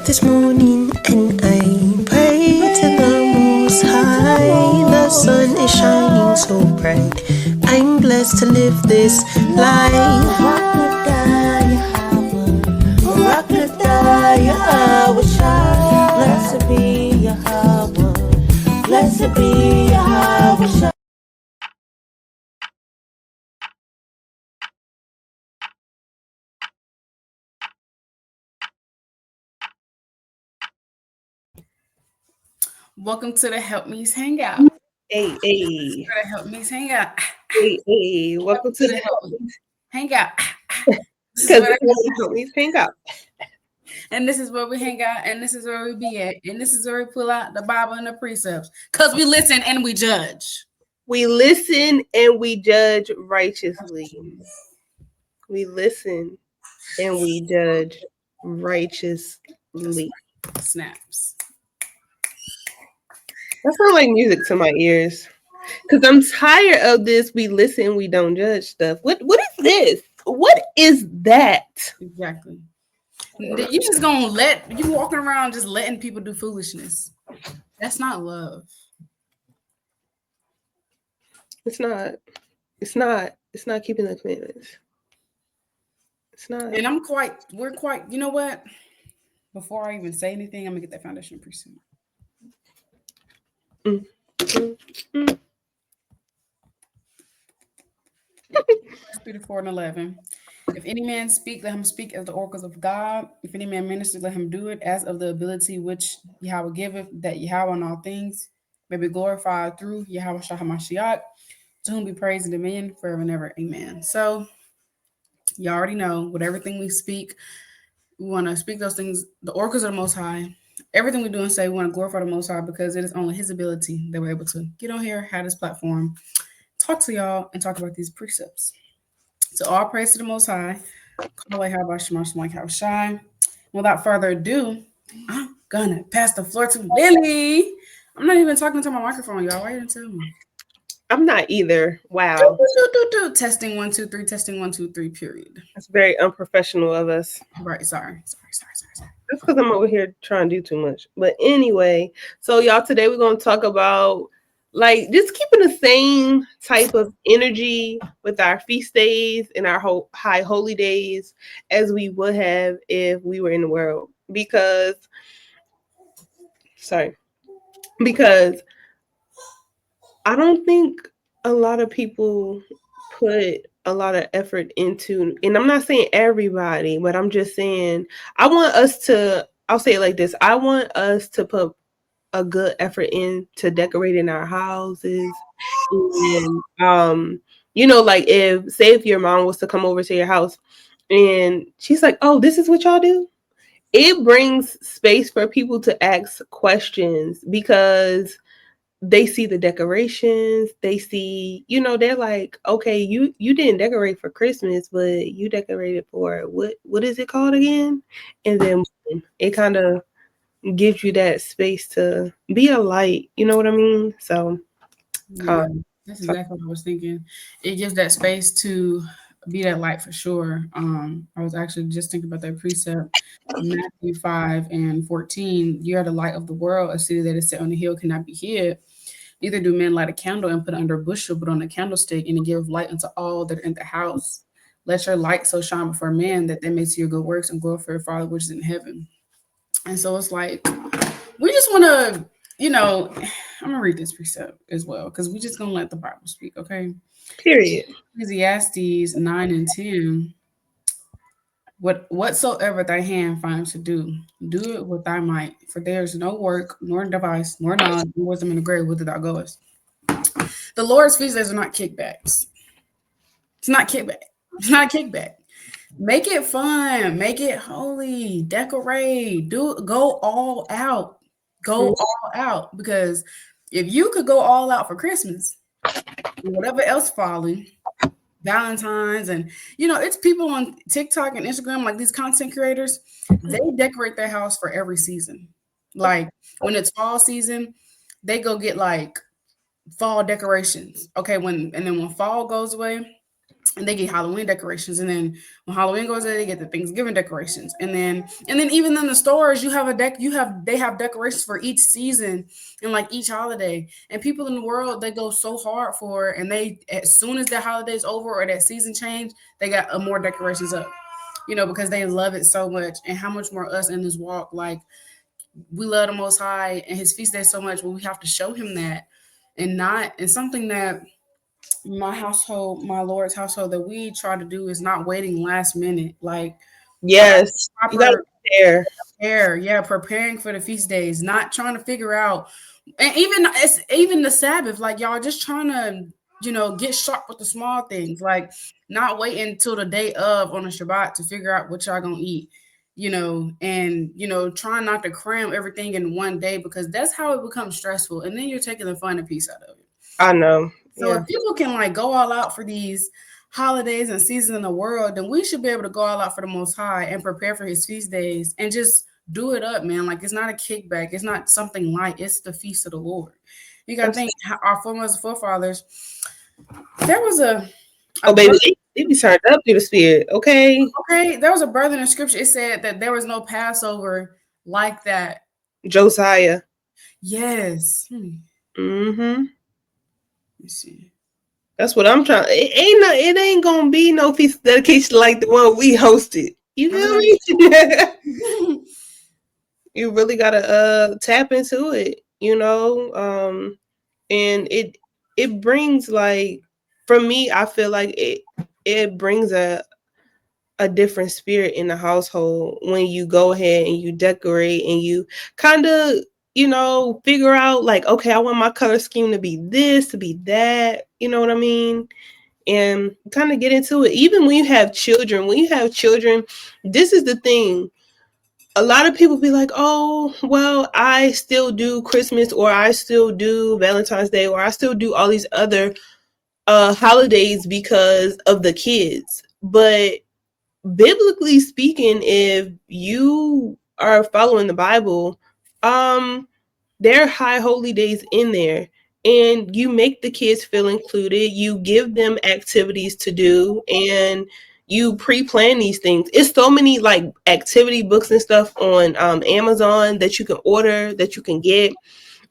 this morning and I pray to the Most High. The sun is shining so bright. I'm blessed to live this life. Yahawashi, blessed be Yahawah, blessed be Yahawashi. Welcome to the Helpmeets Hangout. Hey. The Helpmeets Hangout. Hey. Welcome to the Helpmeets Hangout. Because this is the Helpmeets Hangout. And this is where we hang out, and this is where we be at, and this is where we pull out the Bible and the precepts. Because we listen and we judge. We listen and we judge righteously. We listen and we judge righteously. Snaps. That sounds like music to my ears. Because I'm tired of this we listen, we don't judge stuff. What is this? What is that? Exactly. You just gonna you walking around just letting people do foolishness. That's not love. It's not. It's not keeping the commandments. It's not. And we're quite, you know what? Before I even say anything, I'm gonna get that foundation precept. 3 to 4 and 11. If any man speak, let him speak as the oracles of God. If any man minister, let him do it as of the ability which Yahawah giveth, that Yahawah in all things may be glorified through Yahawashi HaMashiach, to whom be praise and dominion forever and ever. Amen. So you already know, with everything we speak, we want to speak those things, the oracles of the Most High. Everything we do and say, we want to glorify the Most High, because it is only His ability that we're able to get on here, have this platform, talk to y'all, and talk about these precepts. So all praise to the Most High. Without further ado, I'm gonna pass the floor to Lily. I'm not even talking to my microphone, y'all. Why you didn't tell me? I'm not either. Wow. Testing 1 2 3. Testing 1 2 3. Period. That's very unprofessional of us. Right. Sorry. That's because I'm over here trying to do too much. But anyway, so y'all, today we're gonna talk about like just keeping the same type of energy with our feast days and our high holy days as we would have if we were in the world. Because I don't think a lot of people put a lot of effort into, and I'm not saying everybody, but I'm just saying I'll say it like this. I want us to put a good effort into decorating our houses. And like if your mom was to come over to your house and she's like, "Oh, this is what y'all do?" It brings space for people to ask questions because they see the decorations, they see, they're like, okay, you didn't decorate for Christmas, but you decorated for what is it called again? And then it kind of gives you that space to be a light, you know what I mean? So yeah, that's exactly what I was thinking. It gives that space to be that light for sure. I was actually just thinking about that precept, Matthew 5:14. You are the light of the world. A city that is set on the hill cannot be hid. Neither do men light a candle and put it under a bushel, but on a candlestick, and to give light unto all that are in the house. Let your light so shine before men that they may see your good works and glorify your Father which is in heaven. And so it's like, we just want to, I'm going to read this precept as well, because we just going to let the Bible speak, okay? period. Ecclesiastes 9:10. Whatsoever thy hand finds to do it with thy might, for there is no work, nor device, nor knowledge, nor wisdom in the grave whither thou goest. The Lord's feast days are not kickbacks. It's not kickback. It's not kickback. Make it fun. Make it holy. Decorate. Go all out. Go all out. Because if you could go all out for Christmas, whatever else falling, Valentine's, and it's people on TikTok and Instagram, like these content creators, they decorate their house for every season. Like when it's fall season, they go get like fall decorations. Okay, when fall goes away, and they get Halloween decorations, and then when Halloween goes there, they get the Thanksgiving decorations, and then even in the stores, they have decorations for each season and like each holiday. And people in the world, they go so hard for it, and they, as soon as that holiday's over or that season change, they got more decorations up, because they love it so much. And how much more us in this walk, like, we love the Most High and His feast day so much, but we have to show Him that, and something that my household, my Lord's household, that we try to do is not waiting last minute, like Yes, you gotta proper prepare. prepare, yeah, preparing for the feast days, not trying to figure out, and even the Sabbath, like, y'all just trying to, get sharp with the small things, like not waiting until the day of on a Shabbat to figure out what y'all gonna eat, and trying not to cram everything in one day, because that's how it becomes stressful, and then you're taking the fun and piece out of it. I know. So Yeah, if people can like go all out for these holidays and seasons in the world, then we should be able to go all out for the Most High and prepare for His feast days and just do it up, man. Like, it's not a kickback. It's not something light. It's the feast of the Lord. You got to that's. think how our forefathers. There was a Oh, baby, brother, they be turned up through the spirit. Okay, okay. There was a brother in the scripture. It said that there was no Passover like that. Josiah. Yes. Mm-hmm. Let me see. That's what I'm trying. It ain't gonna be no feast dedication like the one we hosted. You feel Okay. me? You really gotta tap into it, and it brings, like, for me, I feel like it brings a different spirit in the household when you go ahead and you decorate and you kind of, figure out, like, okay, I want my color scheme to be this, to be that, you know what I mean? And kind of get into it. Even when you have children, this is the thing. A lot of people be like, oh, well, I still do Christmas, or I still do Valentine's Day, or I still do all these other holidays because of the kids. But biblically speaking, if you are following the Bible, there are high holy days in there, and you make the kids feel included. You give them activities to do, and you pre-plan these things. It's so many, like, activity books and stuff on Amazon that you can order, that you can get,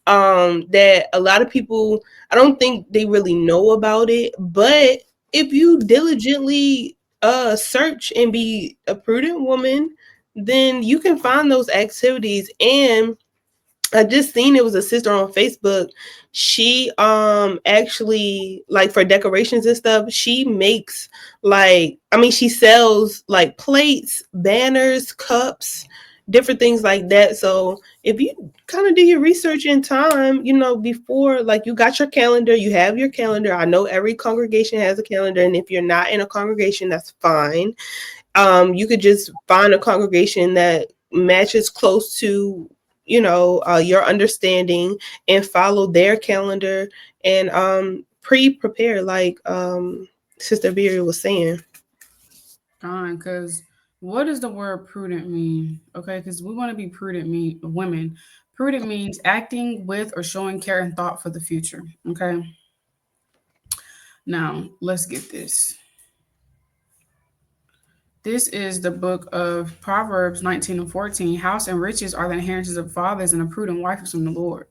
that a lot of people, I don't think they really know about it. But if you diligently search and be a prudent woman, then you can find those activities. And I just seen, it was a sister on Facebook. She actually, like, for decorations and stuff, she makes, like, I mean, she sells like plates, banners, cups, different things like that. So if you kind of do your research in time, before, like, you got your calendar, you have your calendar. I know every congregation has a calendar, and if you're not in a congregation, that's fine. You could just find a congregation that matches close to, your understanding, and follow their calendar, and prepare, like Sister Beery was saying. Fine, because what does the word prudent mean? Okay, because we want to be prudent women. Prudent means acting with or showing care and thought for the future. Okay, now let's get this. This is the book of Proverbs 19 and 14. House and riches are the inheritance of fathers, and a prudent wife is from the Lord.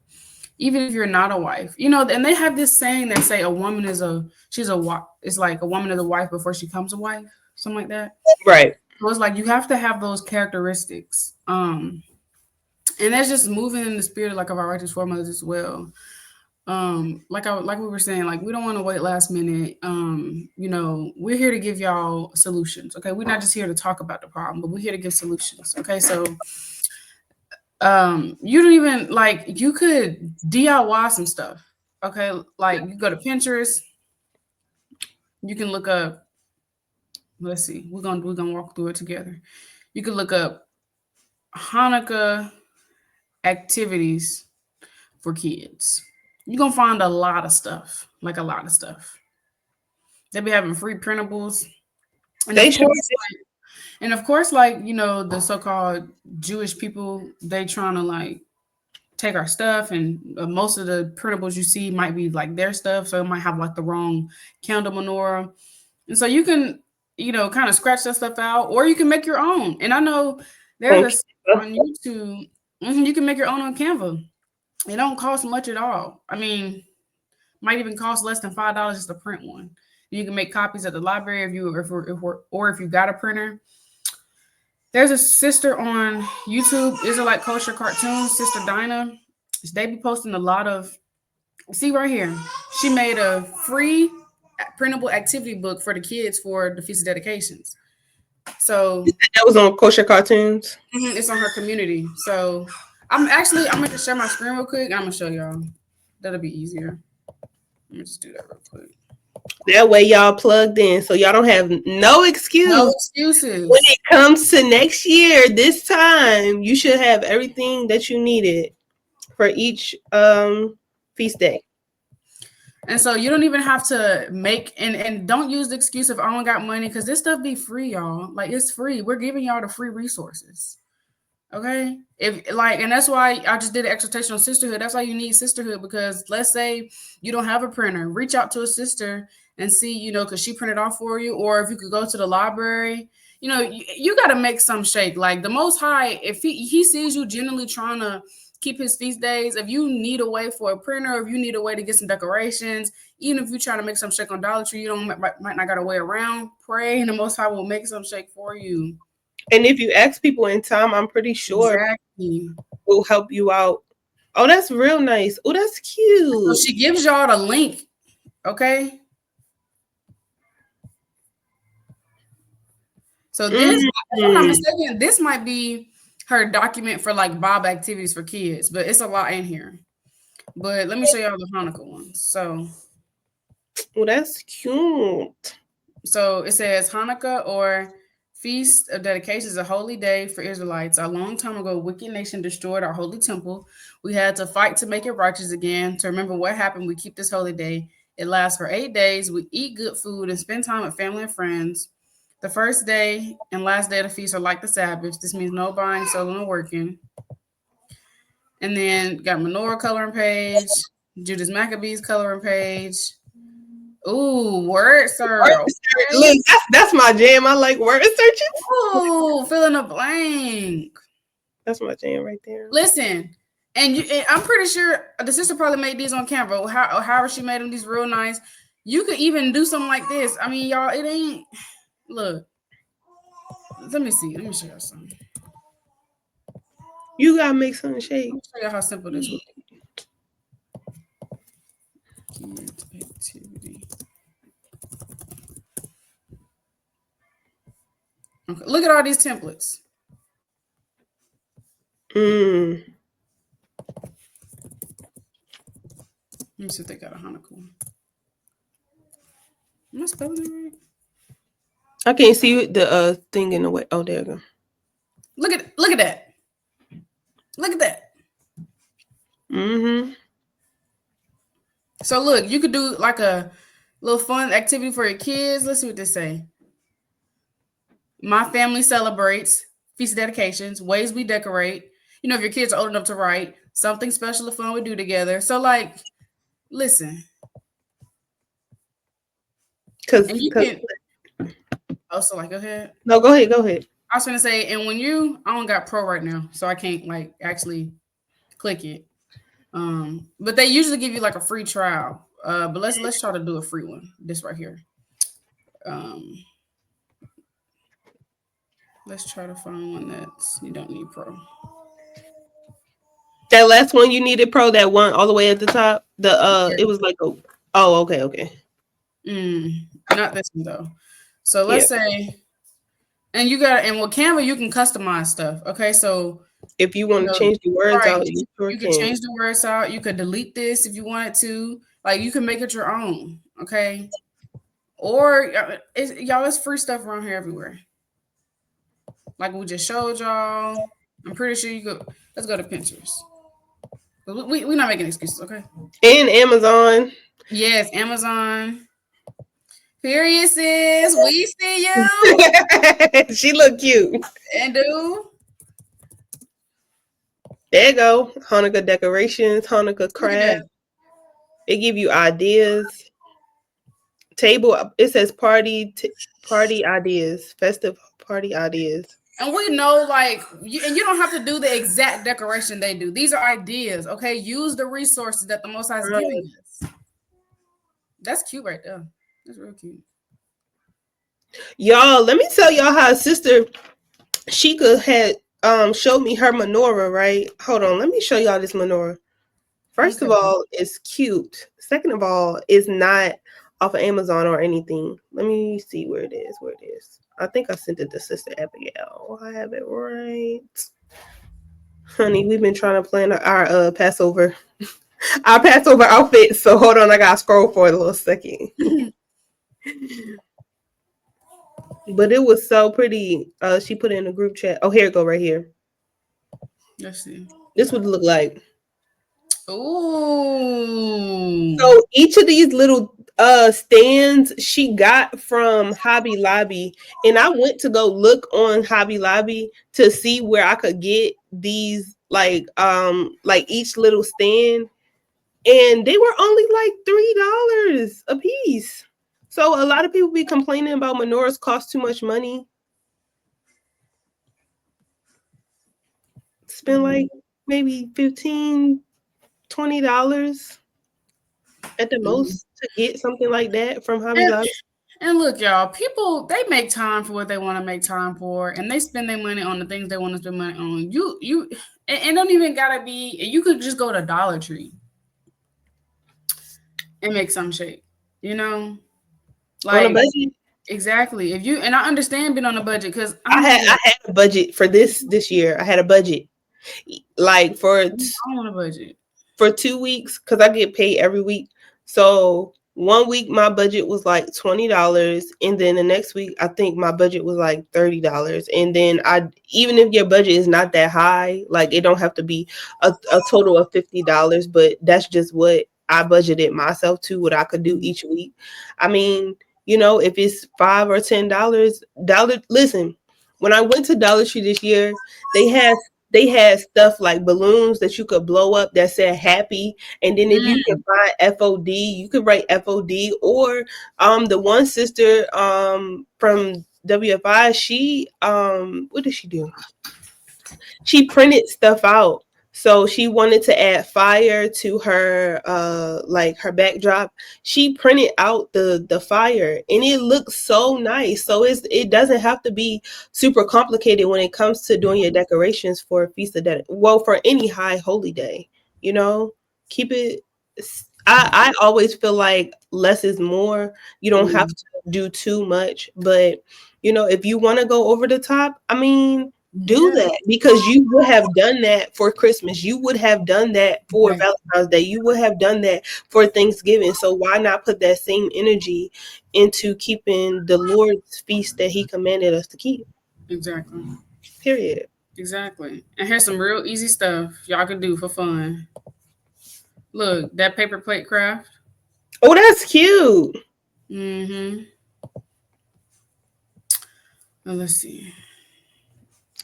Even if you're not a wife, and they have this saying that say a woman is she's a wife. It's like a woman is a wife before she becomes a wife, something like that. Right. So it's like you have to have those characteristics. And that's just moving in the spirit like of our righteous foremothers as well. Like we were saying, like, we don't want to wait last minute. We're here to give y'all solutions. Okay, we're not just here to talk about the problem, but we're here to give solutions. Okay, so you don't even, like, you could DIY some stuff. Okay, like, you go to Pinterest, you can look up, let's see, we're gonna walk through it together. You can look up Hanukkah activities for kids. You're gonna find a lot of stuff, like a lot of stuff. They be having free printables, and They of should. course, like, the so-called Jewish people, they trying to like take our stuff, and most of the printables you see might be like their stuff, so it might have like the wrong candle menorah. And so you can, kind of scratch that stuff out, or you can make your own. And I know there's Okay. on YouTube, you can make your own on Canva. It don't cost much at all. I mean, might even cost less than $5 just to print one. You can make copies at the library if you got a printer. There's a sister on YouTube, Israelite Culture Cartoons, Sister Dinah. They be posting a lot of. See right here, she made a free printable activity book for the kids for the feast of dedications. So that was on Kosher Cartoons. It's on her community. So I'm going to share my screen real quick. I'm gonna show y'all. That'll be easier. Let me just do that real quick. That way y'all plugged in, so y'all don't have no excuse. No excuses. When it comes to next year, this time, you should have everything that you needed for each feast day. And so you don't even have to make and don't use the excuse of I don't got money, because this stuff be free, y'all. Like, it's free. We're giving y'all the free resources. Okay. And that's why I just did an exhortation on sisterhood. That's why you need sisterhood, because let's say you don't have a printer, reach out to a sister and see, because she printed off for you, or if you could go to the library, you got to make some shake. Like the Most High, if he sees you genuinely trying to keep his feast days, if you need a way for a printer, or if you need a way to get some decorations, even if you're trying to make some shake on Dollar Tree, you might not got a way around, pray, and the Most High will make some shake for you. And if you ask people in time, I'm pretty sure will help you out. Oh, that's real nice. Oh, that's cute. So she gives y'all the link. Okay. So this, if I'm not mistaken, this might be her document for like Bob activities for kids, but it's a lot in here. But let me show y'all the Hanukkah ones. So, well, that's cute. So it says Hanukkah, or Feast of Dedication, is a holy day for Israelites. A long time ago, a wicked nation destroyed our holy temple. We had to fight to make it righteous again. To remember what happened, we keep this holy day. It lasts for 8 days. We eat good food and spend time with family and friends. The first day and last day of the feast are like the Sabbath. This means no buying, selling, or working. And then got menorah coloring page, Judas Maccabees coloring page. Ooh, word search. Look, that's my jam. I like word searching. Ooh, fill in a blank. That's my jam right there. Listen, and I'm pretty sure the sister probably made these on Canva. However she made them, these real nice. You could even do something like this. I mean, y'all, it ain't. Look, let me see. Let me show y'all something. You gotta make something shake. Let me show y'all how simple this is. Kids activity. Okay, look at all these templates. Let me see if they got a Hanukkah one. Am I spelling it right? I can't see the thing in the way. Oh, there you go. Look at that. Look at that. So look, you could do like a little fun activity for your kids. Let's see what they say. My family celebrates feast dedications, ways we decorate. If your kids are old enough to write, something special or fun we do together. So like, listen. Because so like, go ahead. No, go ahead. I was gonna say, and when I don't got pro right now, so I can't like actually click it. But they usually give you like a free trial. But let's try to do a free one. This right here. Let's try to find one that's you don't need pro. That last one you needed pro, that one all the way at the top. It was like okay. Not this one though. So let's say, and with Canva you can customize stuff. Okay, so if you want to change the words out, you can change the words out. You could delete this if you wanted to. Like you can make it your own. Okay, or it's free stuff around here everywhere. Like we just showed y'all. I'm pretty sure you could. Let's go to Pinterest. We're not making excuses, okay? And Amazon. Yes, Amazon. Period, sis. We see you. She look cute. And do. There you go. Hanukkah decorations, Hanukkah craft. It give you ideas table. It says party ideas, festive party ideas. And we know, like, and you don't have to do the exact decoration they do. These are ideas, okay? Use the resources that the Most High is giving us. That's cute right there. That's real cute. Y'all, let me tell y'all how sister Sheikah had showed me her menorah, right? Hold on, let me show y'all this menorah. First of all, it's cute. Second of all, it's not off of Amazon or anything. Let me see where it is. Where it is. I think I sent it to Sister Abigail. I have it right. Honey, we've been trying to plan our Passover. Our Passover outfit. So hold on, I gotta scroll for a little second. But it was so pretty. She put it in the group chat. Oh, here it go right here. Let's see. This would look like. Ooh. So each of these little stands she got from Hobby Lobby, and I went to go look on Hobby Lobby to see where I could get these like each little stand, and they were only like $3 a piece. So a lot of people be complaining about menorahs cost too much money. Spend like maybe $15-$20 at the most to get something like that from Hobby Lobby. And look, y'all, people, they make time for what they want to make time for, and they spend their money on the things they want to spend money on. And don't even gotta be. You could just go to Dollar Tree and make some shape. You know, like On a budget. Exactly. If you, and I understand being on a budget, because I had a budget for this year. I had a budget like I'm on a budget for 2 weeks because I get paid every week. So 1 week my budget was like $20, and then the next week I think my budget was like $30. And then even if your budget is not that high, like it don't have to be a total of $50, but that's just what I budgeted myself to, what I could do each week. I mean, if it's $5 or $10, listen, when I went to Dollar Tree this year, they had stuff like balloons that you could blow up that said happy. And then if you can find FOD, you could write FOD. Or the one sister from WFI, she what did she do? She printed stuff out. So she wanted to add fire to her her backdrop. She printed out the fire, and it looks so nice. So it doesn't have to be super complicated when it comes to doing your decorations for a feast of for any high holy day. Keep it. I always feel like less is more. You don't have to do too much, but if you want to go over the top, I mean, do that, because you would have done that for Christmas. You would have done that for Valentine's Day. You would have done that for Thanksgiving. So why not put that same energy into keeping the Lord's feast that He commanded us to keep? Exactly. Period. Exactly. And here's some real easy stuff y'all can do for fun. Look, that paper plate craft. Oh, that's cute. Mm-hmm. Well, let's see.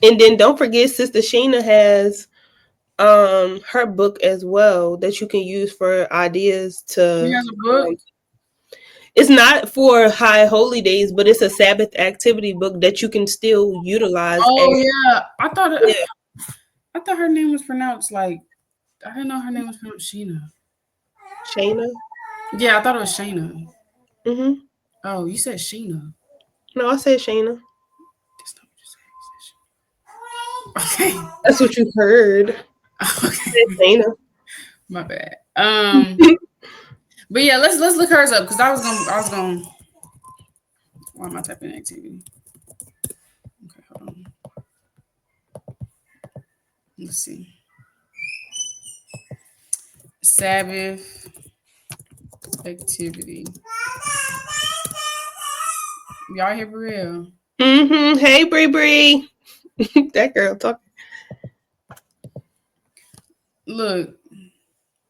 And then don't forget, Sister Sheena has her book as well that you can use for ideas to. She has a book. It's not for high holy days, but it's a Sabbath activity book that you can still utilize. Oh yeah, I thought her name was pronounced like, I didn't know her name was pronounced Sheena. Shayna. Yeah, I thought it was Shayna. Mm-hmm. Oh, you said Sheena. No, I said Shayna. That's not what you said. Okay, That's what you heard. Okay, Shayna. My bad. But yeah, let's look hers up, because I was gonna. Why am I typing activity? Okay, hold on. Let's see. Sabbath activity. Y'all hear real? Mm-hmm. Hey, Bree Bree. That girl talking. Look,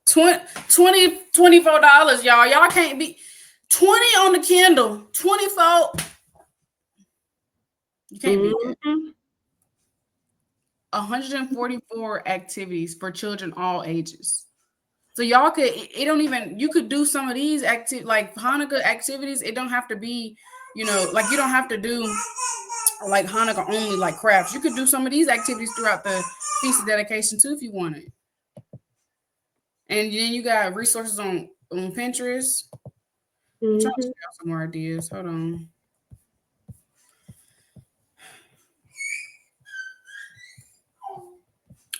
$24, y'all. Y'all can't be 20 on the Kindle. 24. You can't beat that. 144 activities for children all ages. So y'all could, it don't even, you could do some of these like Hanukkah activities. It don't have to be, like you don't have to do like Hanukkah only like crafts. You could do some of these activities throughout the feast of dedication too if you wanted. And then you got resources on Pinterest. I'm trying to figure out some more ideas. Hold on.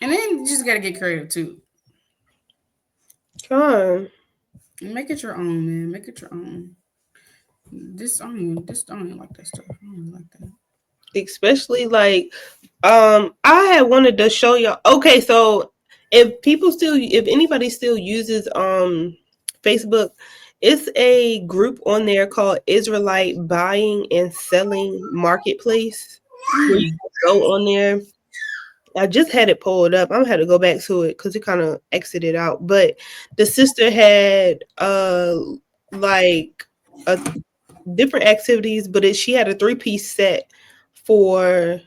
And then you just gotta get creative too. Come on. Make it your own, man. Make it your own. I don't even like that stuff. I don't even like that. Especially like, I had wanted to show y'all. Okay, so if anybody still uses Facebook, it's a group on there called Israelite Buying and Selling Marketplace, where you can go on there. I just had it pulled up. I'm gonna have to go back to it because it kind of exited out. But the sister had like a different activities, but she had a 3-piece set for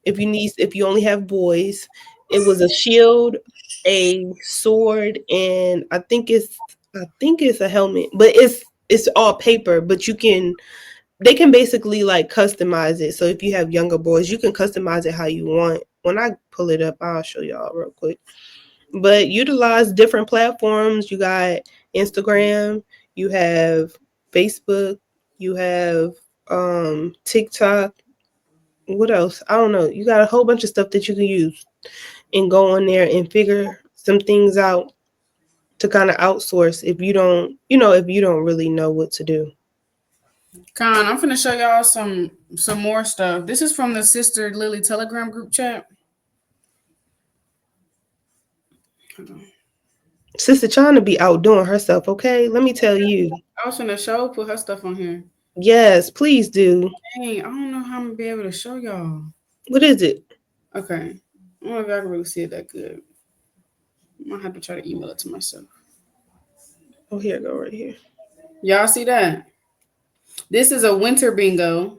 if you only have boys. It was a shield, a sword, and I think it's a helmet, but it's all paper, but they can basically like customize it. So if you have younger boys, you can customize it how you want. When I pull it up, I'll show y'all real quick. But utilize different platforms. You got Instagram, you have Facebook, you have TikTok. What else? I don't know. You got a whole bunch of stuff that you can use and go on there and figure some things out to kind of outsource if you don't really know what to do. Con, I'm finna show y'all some more stuff. This is from the Sister Lily Telegram group chat. Sister trying to be outdoing herself, okay? Let me tell you. I was finna put her stuff on here. Yes, please do. Dang, I don't know how I'm gonna be able to show y'all. What is it? Okay. I don't know if I can really see it that good. I might have to try to email it to myself. Oh, here I go right here. Y'all see that? This is a winter bingo.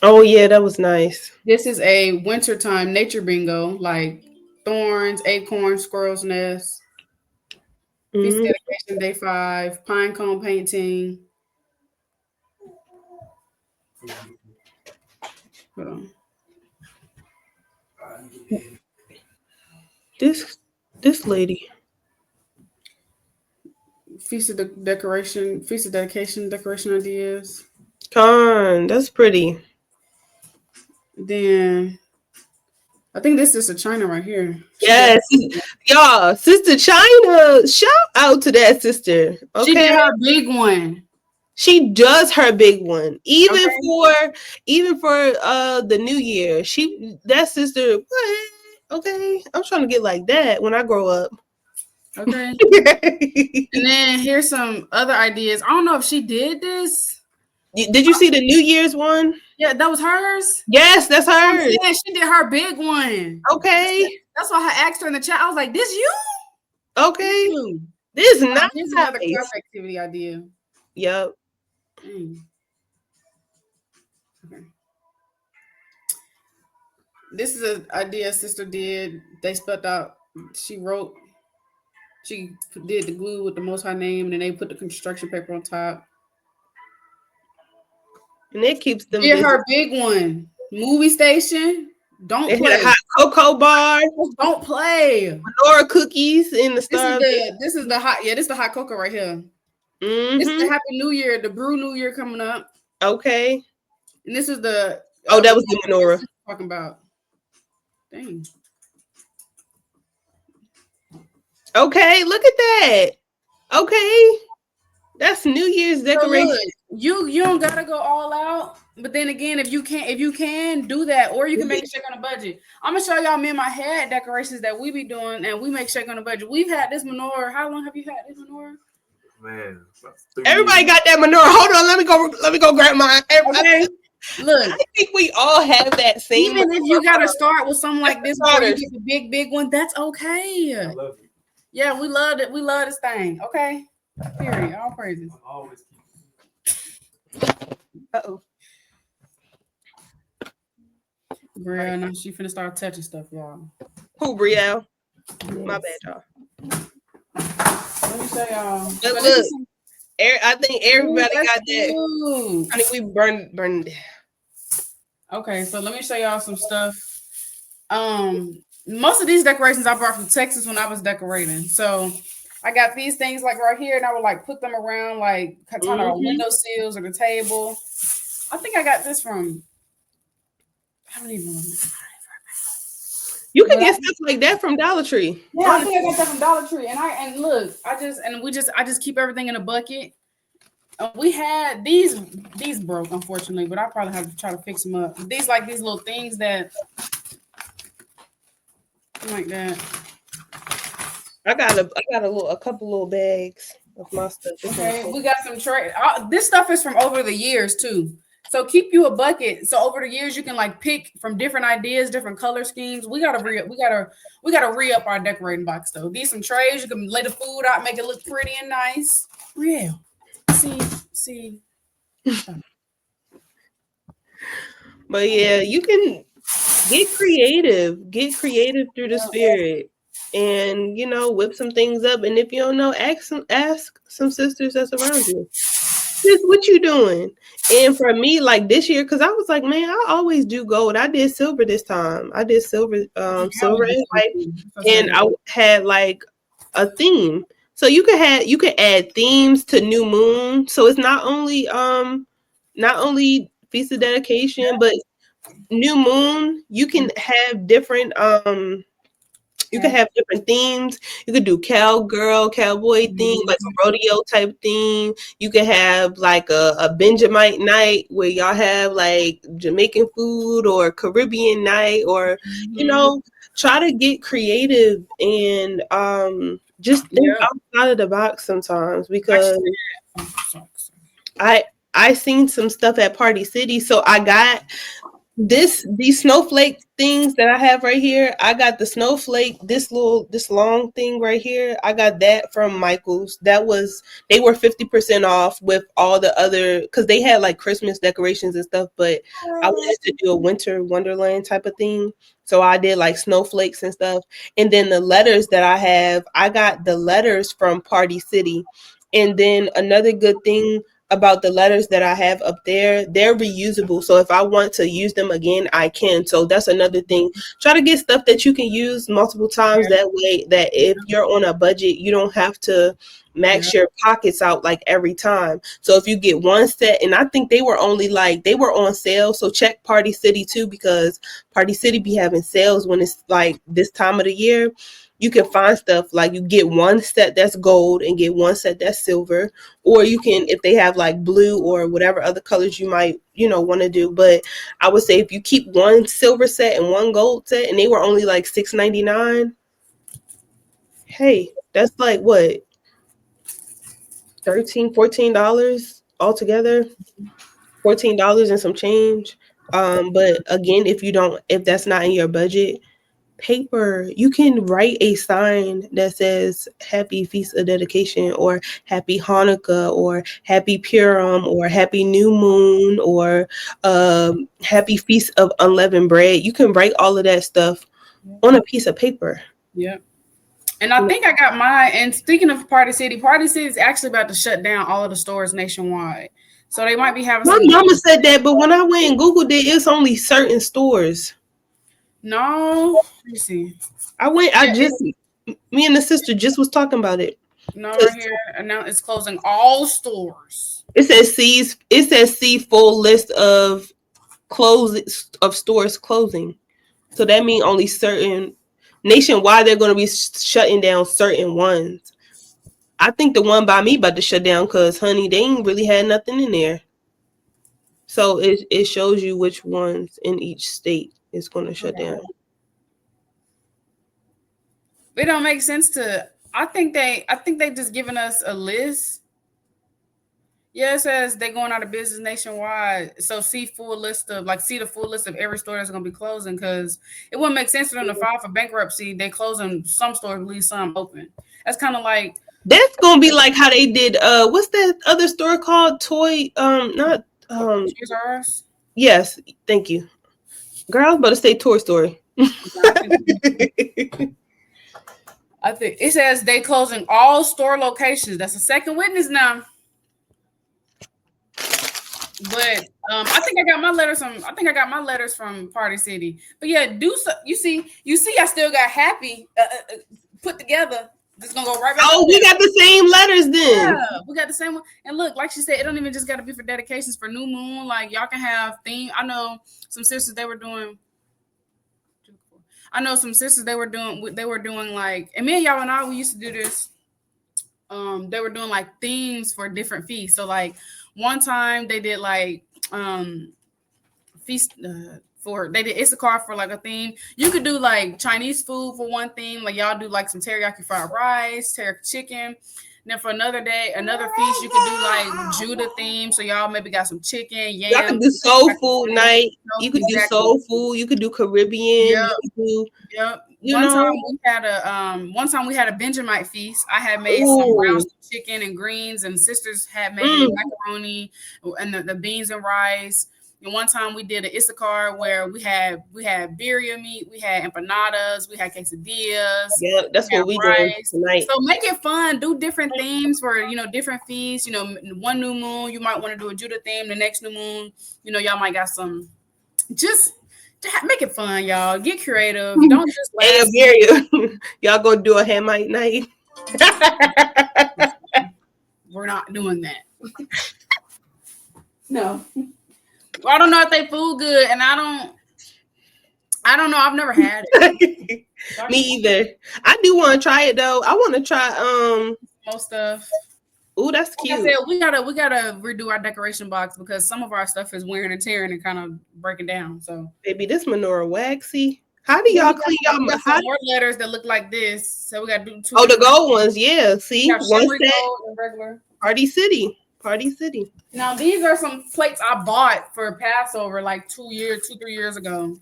Oh, yeah, that was nice. This is a wintertime nature bingo, like thorns, acorns, squirrel's nest. Feast dedication, day 5, pine cone painting. Hold on. This lady. Feast of dedication, decoration ideas. That's pretty. Then I think this is a China right here. Yes, y'all, Sister China. Shout out to that sister. Okay, she did her big one. She does her big one, even for the New Year. That sister. What? Okay, I'm trying to get like that when I grow up. Okay. And then here's some other ideas. I don't know if she did this. Did you see the New Year's one? Yeah, that was hers. Yes, that's hers. Yeah, she did her big one. Okay. That's why I asked her in the chat. I was like, "This you?" Okay. This is nice. Here's another craft activity idea. Yep. Okay. This is an idea sister did. They spelled out. She did the glue with the Most High name, and then they put the construction paper on top. And it keeps them. Did her big one. Movie station. Don't play. A hot cocoa bar. Don't play. Menorah cookies in the star. This is the hot. Yeah, this is the hot cocoa right here. This is the Happy New Year, the Brew New Year coming up. Okay. And this is the. That was the menorah. Talking about. Dang. Okay, look at that. Okay, that's New Year's decoration. So look, you don't gotta go all out, but then again, if you can do that, or you can make shake on a budget. I'm gonna show y'all me and my head decorations that we be doing, and we make shake on a budget. We've had this menorah. How long have you had this menorah? Man, everybody got that menorah. Hold on, let me go grab mine. Okay. Look, I think we all have that same. Even if you gotta start with something like this, before you get the big one, that's okay. I love it. Yeah, we love it. We love this thing. Okay. Period. All praises. Always Uh-oh. Brielle, now she finna start touching stuff, y'all. Who, Brielle? My bad, y'all. Let me show y'all. But So this look, is some. I think Ooh, everybody that's got that. cute. I think we burned. Okay, so let me show y'all some stuff. Most of these decorations I brought from Texas when I was decorating. So I got these things like right here, and I would like put them around like kind of window sills or the table. I think I got this from. I don't even remember. You can But get stuff like that from Dollar Tree. yeah, I think I got that from Dollar Tree. And look, I just keep everything in a bucket. We had these broke unfortunately, but I probably have to try to fix them up. These little things that like that. I got a couple little bags of my stuff. Okay, we got some tray. This stuff is from over the years too. So keep you a bucket. So over the years, you can like pick from different ideas, different color schemes. We gotta re up our decorating box though. These some trays. You can lay the food out, make it look pretty and nice. Real. See. But yeah, you can get creative. Get creative through the spirit. And whip some things up. And if you don't know, ask some sisters that's around you. Sis, what you doing? And for me, like this year, because I was like, man, I always do gold. I did silver this time. I did silver and white, and I had like a theme. So you can add themes to new moon. So it's not only feast of dedication, but new moon. You can have different you can have different themes. You could do cowboy theme, like a rodeo type theme. You could have like a Benjamite night where y'all have like Jamaican food or Caribbean night, or try to get creative and just think outside of the box sometimes, because I seen some stuff at Party City, so I got these snowflake things that I have right here. I got the snowflake, this long thing right here. I got that from Michael's. They were 50% off with all the other, because they had like Christmas decorations and stuff, but I wanted to do a winter wonderland type of thing. So I did like snowflakes and stuff. And then the letters that I got the letters from Party City. And then another good thing about the letters that I have up there, they're reusable. So if I want to use them again, I can. So that's another thing. Try to get stuff that you can use multiple times. That way, that if you're on a budget, you don't have to max your pockets out like every time. So if you get one set, and I think they were on sale. So check Party City too, because Party City be having sales when it's like this time of the year. You can find stuff like you get one set that's gold and get one set that's silver, or you can, if they have like blue or whatever other colors you might want to do. But I would say if you keep one silver set and one gold set, and they were only like $6.99, hey, that's like what, $13-14 altogether, $14 and some change. But again, if that's not in your budget, paper, you can write a sign that says Happy Feast of Dedication, or Happy Hanukkah, or Happy Purim, or Happy New Moon, or Happy Feast of Unleavened Bread. You can write all of that stuff on a piece of paper. Yeah. And I think I got mine. And speaking of Party City is actually about to shut down all of the stores nationwide. So they might be having My mama said that, but when I went and Googled it, it's only certain stores. No, let me see. Me and the sister just was talking about it. No, right here. And now it's closing all stores. It says see full list of stores closing. So that means only certain nationwide they're going to be shutting down certain ones. I think the one by me about to shut down because, honey, they ain't really had nothing in there. So it shows you which ones in each state is going to shut down. It don't make sense to. I think they just giving us a list. Yeah, it says they're going out of business nationwide. So see the full list of every store that's going to be closing, because it wouldn't make sense for them to file for bankruptcy. They closing some stores, leave some open. That's kind of like. That's gonna be like how they did. What's that other store called? Toys R Us. Yes, thank you, girl. I was about to say Toy Story. I think It says they closing all store locations. That's a second witness now. But I think I got my letters from Party City. But yeah, do so. You see, I still got happy put together. Just gonna go right back. Oh, we got the same letters then. Yeah, we got the same one. And look, like she said, it don't even just got to be for dedications for new moon. Like y'all can have theme. I know some sisters they were doing. They were doing like, and me and y'all and I, we used to do this. They were doing like themes for different feasts. So like one time they did like feast they did Issachar for like a theme. You could do like Chinese food for one theme, like y'all do like some teriyaki fried rice, teriyaki chicken. And then for another feast, you could do like Judah theme. So y'all maybe got some chicken, yams. Y'all could do soul food night. You could do soul food. You could do Caribbean. Yep. One time we had a Benjamite feast. I had made some brown chicken and greens, and sisters had made macaroni and the beans and rice. And one time we did an Issachar where we had birria meat, we had empanadas, we had quesadillas. Yeah, that's what we doing tonight. So make it fun. Do different themes for different feasts. One new moon you might want to do a Judah theme. The next new moon, y'all might got some. Just make it fun, y'all. Get creative. Don't just hey, Abarriyah, y'all go do a Hamite night. We're not doing that. No. Well, I don't know if they food good, and I don't know. I've never had it. Me either. I do want to try it though. I want to try most stuff. Ooh, that's cute. Like I said, we gotta redo our decoration box because some of our stuff is wearing and tearing and kind of breaking down. So, baby, this menorah waxy. How do y'all clean y'all? We got some more letters that look like this, so we gotta do two. Oh, the gold ones, yeah. See, one set. Regular. Party City. Now these are some plates I bought for Passover like 3 years ago.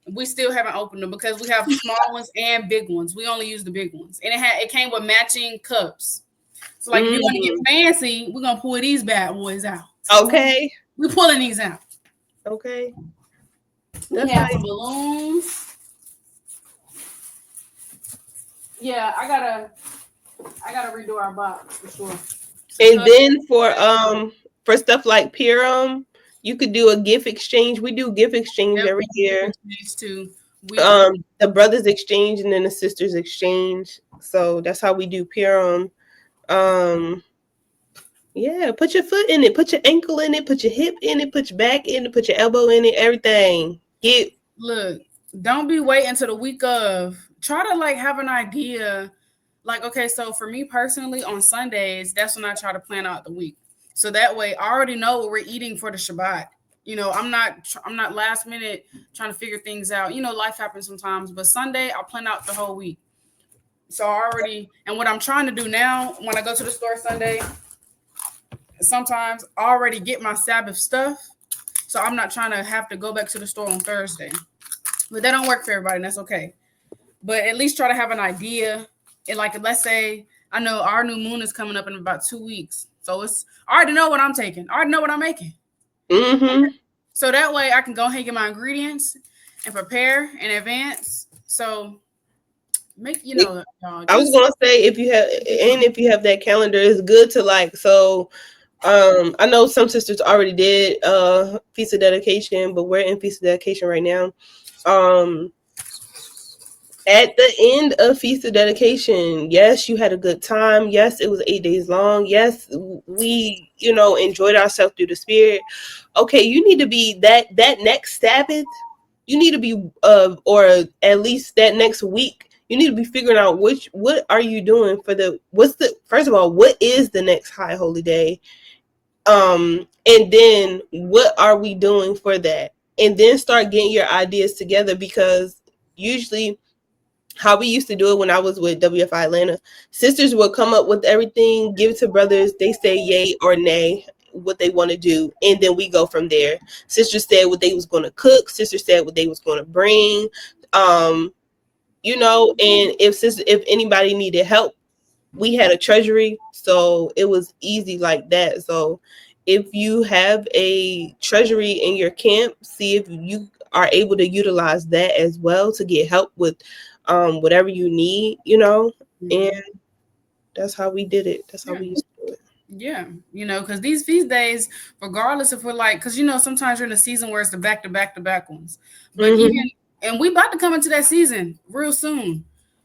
We still haven't opened them because we have small ones and big ones. We only use the big ones, and it came with matching cups. So like, if you want to get fancy, we're gonna pull these bad boys out. Okay, we're pulling these out. Okay, we have balloons. Yeah, I gotta redo our box for sure. And then for stuff like Purim, you could do a gift exchange. We do gift exchange every year. Too. The brothers exchange and then the sisters exchange. So that's how we do Purim. Yeah, put your foot in it, put your ankle in it, put your hip in it, put your back in it, put your elbow in it, everything. Look, don't be waiting until the week of. Try to like have an idea. Like, okay, so for me personally, on Sundays, that's when I try to plan out the week. So that way I already know what we're eating for the Shabbat. I'm not last minute trying to figure things out. Life happens sometimes, but Sunday I'll plan out the whole week. So and what I'm trying to do now when I go to the store Sunday, sometimes I already get my Sabbath stuff. So I'm not trying to have to go back to the store on Thursday. But that don't work for everybody, and that's okay. But at least try to have an idea. And like, let's say I know our new moon is coming up in about 2 weeks. So I already know what I'm taking. I already know what I'm making. Mm-hmm. So that way I can go ahead and get my ingredients and prepare in advance. So I was gonna say if you have that calendar, it's good to I know some sisters already did Feast of Dedication, but we're in Feast of Dedication right now. At the end of Feast of Dedication, yes, you had a good time. Yes, it was 8 days long. Yes, we, enjoyed ourselves through the Spirit. Okay, you need to be that next Sabbath. You need to be, or at least that next week. You need to be figuring out what are you doing first of all, what is the next high holy day? And then what are we doing for that? And then start getting your ideas together, because usually how we used to do it when I was with WFI Atlanta, sisters would come up with everything, give it to brothers. They say yay or nay, what they want to do. And then we go from there. Sisters said what they was going to cook. Sisters said what they was going to bring. And if anybody needed help, we had a treasury. So it was easy like that. So if you have a treasury in your camp, see if you are able to utilize that as well to get help with whatever you need, and that's how we did it. That's how we used to do it. Yeah, because these feast days, regardless if we're like, because sometimes you're in a season where it's the back ones, but and we about to come into that season real soon.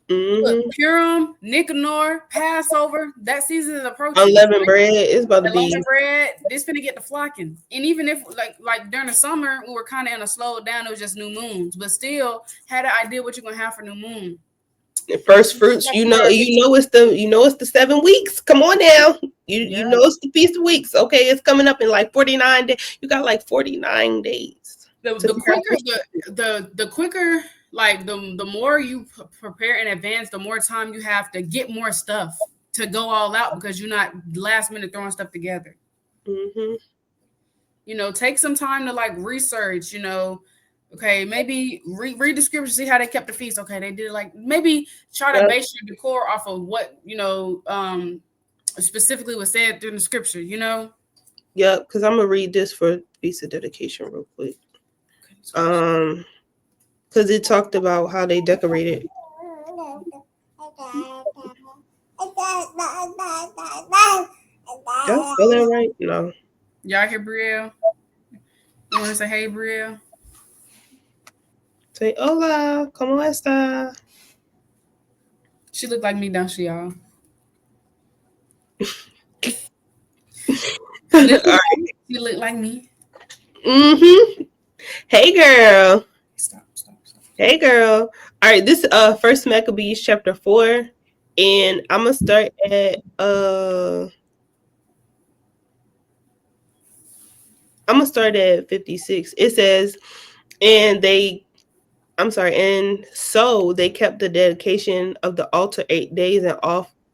Look, Purim, Nicanor, Passover, that season is approaching. Unleavened bread is about to be. Unleavened bread, this finna get to flocking. And even if like during the summer, we were kind of in a slow down, it was just new moons, but still had an idea what you're gonna have for new moon. First fruits, it's the 7 weeks. Come on now. You know it's the Feast of Weeks. Okay, it's coming up in like 49 days. You got like 49 days. The quicker, like the more you prepare in advance, the more time you have to get more stuff to go all out, because you're not last minute throwing stuff together. Take some time to like research, okay, maybe read the scripture, see how they kept the feast. Okay, they did like, maybe try to base your decor off of what specifically was said during the scripture. Yep, because I'm gonna read this for Feast of Dedication real quick. Because it talked about how they decorated. Y'all spell that right? No. Y'all hear Brielle? You want to say hey, Brielle? Say hola, ¿cómo está? She looked like me, don't she, y'all? She looked like me. Hey, girl. Stop. Hey, girl. All right, this First Maccabees chapter 4, and I'm gonna start at 56. It says, and so they kept the dedication of the altar 8 days and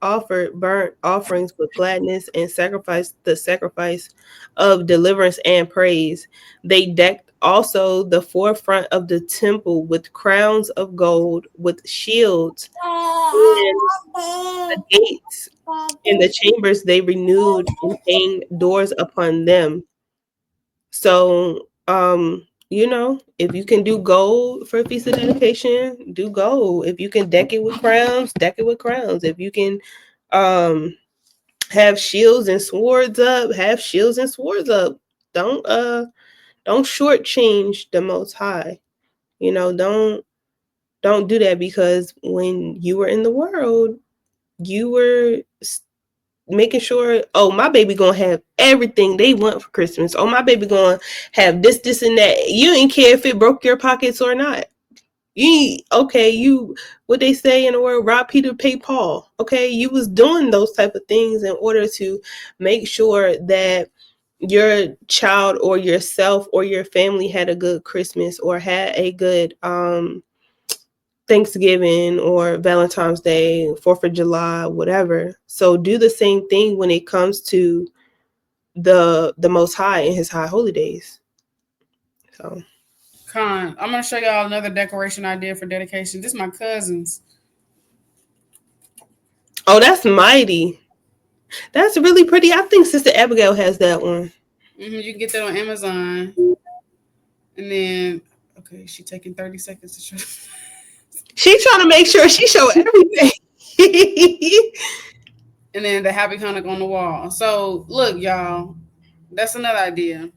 offered burnt offerings with gladness and sacrificed the sacrifice of deliverance and praise. They decked also the forefront of the temple with crowns of gold, with shields, and the gates and the chambers they renewed and hanged doors upon them. So, if you can do gold for a Feast of Dedication, do gold. If you can deck it with crowns, deck it with crowns. If you can have shields and swords up, have shields and swords up. Don't shortchange the Most High. Don't do that, because when you were in the world, you were making sure, oh, my baby gonna have everything they want for Christmas. Oh, my baby gonna have this, and that. You didn't care if it broke your pockets or not. What they say in the word, rob Peter, pay Paul. Okay, you was doing those type of things in order to make sure that your child or yourself or your family had a good Christmas or had a good Thanksgiving or Valentine's Day, 4th of July, whatever. So do the same thing when it comes to the Most High and His high holy days. So, I'm gonna show y'all another decoration idea for dedication. This is my cousin's. Oh, that's mighty. That's really pretty. I think Sister Abigail has that one. You can get that on Amazon. And then, okay, she taking 30 seconds to show. She trying to make sure she show everything. And then the Happy Hanukkah on the wall. So look, y'all, that's another idea.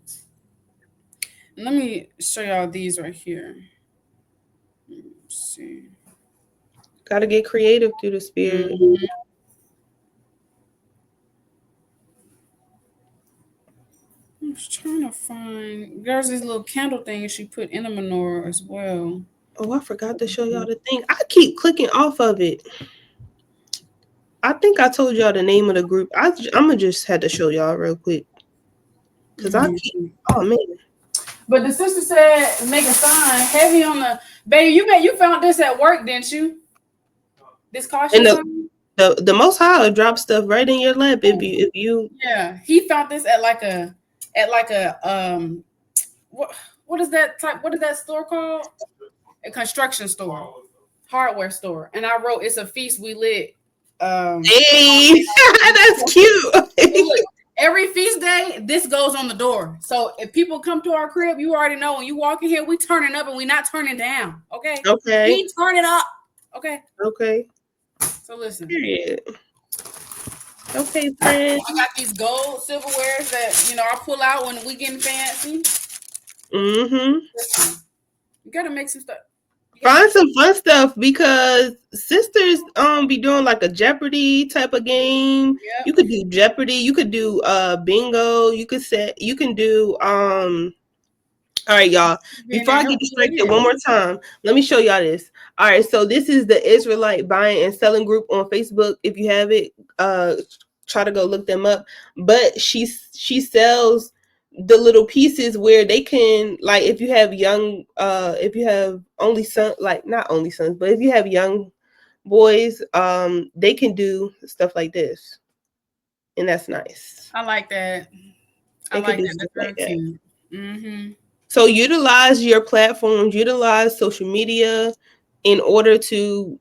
And let me show y'all these right here. Let's see. Gotta get creative through the Spirit. I'm just trying to find. There's this little candle thing she put in the menorah as well. Oh, I forgot to show y'all the thing. I keep clicking off of it. I think I told y'all the name of the group. I'm gonna just had to show y'all real quick, because I keep. Oh man! But the sister said, make a sign heavy on the baby. You found this at work, didn't you? This caution sign. The Most High will drop stuff right in your lap if you. Yeah, he found this at like a what is that type? What is that store called? A construction store, hardware store. And I wrote, "It's a feast we lit." Hey, that's cute. Look, every feast day, this goes on the door. So if people come to our crib, you already know when you walk in here, we turning up and we not turning down. Okay. Okay. We turn it up. Okay. Okay. So listen. Period. Okay, friend. I got these gold silverwares that I pull out when we getting fancy. Mm-hmm. Listen, you gotta make some stuff. Find some fun stuff because sisters be doing like a Jeopardy type of game. Yep. You could do Jeopardy, you could do bingo, you can do all right, y'all. Before I get distracted one more time, let me show y'all this. All right, so this is the Israelite buying and selling group on Facebook. If you have it, try to go look them up. But she sells the little pieces where they can, like, if you have if you have only son, like not only sons, but if you have young boys, they can do stuff like this, and that's nice. I like that. I like that. That's very cute. Mm-hmm. So utilize your platforms, utilize social media in order to,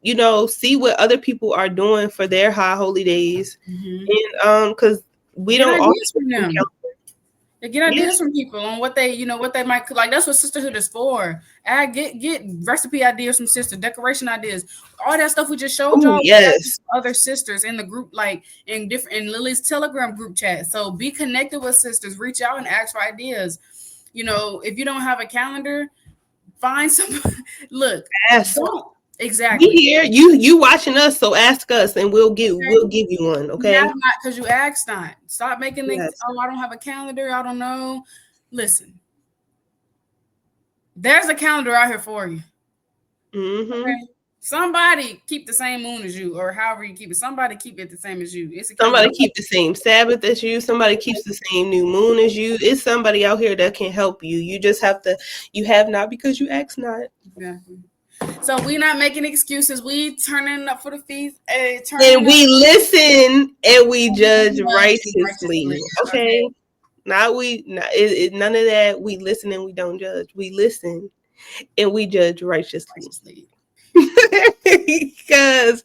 see what other people are doing for their high holy days. And because we don't ideas from them. Get ideas from people on what they, what they might like. That's what sisterhood is for. Get recipe ideas from sister, decoration ideas, all that stuff we just showed y'all. Yes, other sisters in the group, like in Lily's Telegram group chat. So be connected with sisters. Reach out and ask for ideas. If you don't have a calendar, find some. Look, exactly. We here. You watching us, so ask us, and we'll give you one. Okay. Not because you asked not. Stop making things. Oh, I don't have a calendar. I don't know. Listen, there's a calendar out here for you. Mm-hmm. Okay? Somebody keep the same moon as you, or however you keep it. Somebody keep it the same as you. Somebody keep the same Sabbath as you. Somebody keeps the same new moon as you. It's somebody out here that can help you. You just have to. You have not because you ask not. Exactly. So we're not making excuses. We turning up for the feast. And we listen and we judge righteously. Okay. None of that. We listen and we don't judge. We listen and we judge righteously. Because